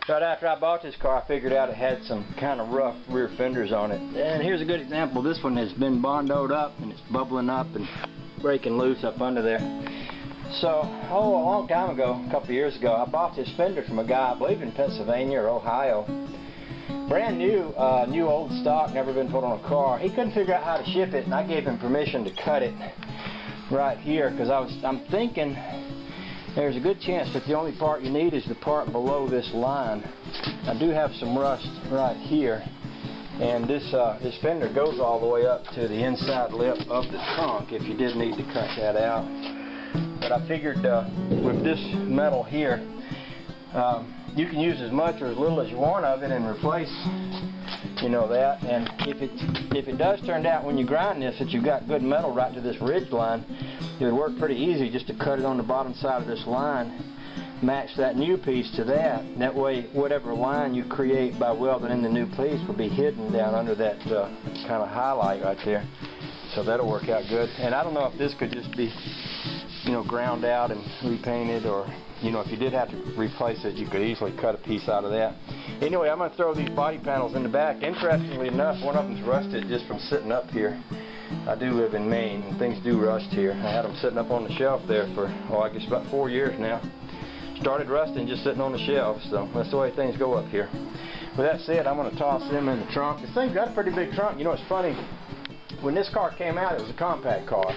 Right after I bought this car, I figured out it had some kind of rough rear fenders on it. And here's a good example. This one has been bondoed up and it's bubbling up and breaking loose up under there. So, a long time ago, a couple years ago, I bought this fender from a guy, I believe in Pennsylvania or Ohio. Brand new, new old stock, never been put on a car. He couldn't figure out how to ship it, and I gave him permission to cut it right here, because I'm thinking there's a good chance that the only part you need is the part below this line. I do have some rust right here, and this fender goes all the way up to the inside lip of the trunk if you did need to cut that out. But I figured with this metal here, you can use as much or as little as you want of it and replace, you know, that. And if it does turn out when you grind this that you've got good metal right to this ridge line, it would work pretty easy just to cut it on the bottom side of this line, match that new piece to that. That way, whatever line you create by welding in the new piece will be hidden down under that kind of highlight right there. So that'll work out good. And I don't know if this could just be, you know, ground out and repainted, or, you know, if you did have to replace it, you could easily cut a piece out of that. Anyway, I'm going to throw these body panels in the back. Interestingly enough, one of them's rusted just from sitting up here. I do live in Maine, and things do rust here. I had them sitting up on the shelf there for, I guess about 4 years now. Started rusting just sitting on the shelf, so that's the way things go up here. With that said, I'm going to toss them in the trunk. This thing's got a pretty big trunk. You know, it's funny. When this car came out, it was a compact car.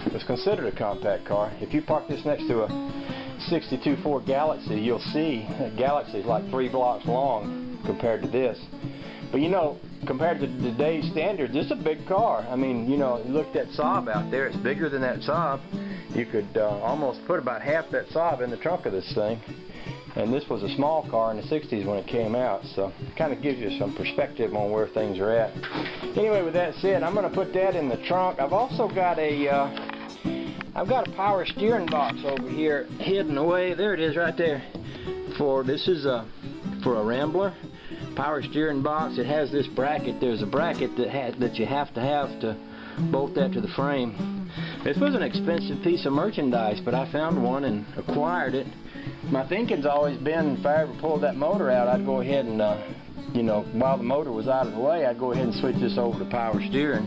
It was considered a compact car. If you park this next to a 62 Ford Galaxy, you'll see that Galaxy is like 3 blocks long compared to this. But you know, compared to today's standards, this is a big car. I mean, you know, look at that Saab out there. It's bigger than that Saab. You could almost put about half that Saab in the trunk of this thing. And this was a small car in the 60s when it came out, so it kind of gives you some perspective on where things are at. Anyway, with that said, I'm going to put that in the trunk. I've also got I've got a power steering box over here hidden away. There it is right there. This is for a Rambler power steering box. It has this bracket. There's a bracket that you have to bolt that to the frame. This was an expensive piece of merchandise, but I found one and acquired it. My thinking's always been, if I ever pulled that motor out, I'd go ahead and, you know, while the motor was out of the way, I'd go ahead and switch this over to power steering.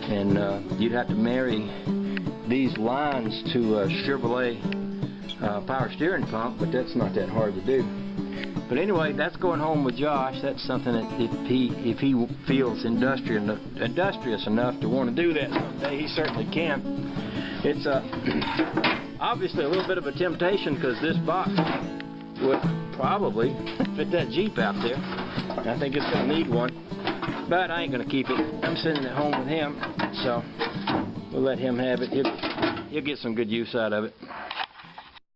And you'd have to marry these lines to a Chevrolet power steering pump, but that's not that hard to do. But anyway, that's going home with Josh. That's something that if he feels industrious enough to want to do that someday, he certainly can. It's obviously a little bit of a temptation, because this box would probably fit that Jeep out there. I think it's going to need one, but I ain't going to keep it. I'm sending it home with him, so we'll let him have it. He'll get some good use out of it.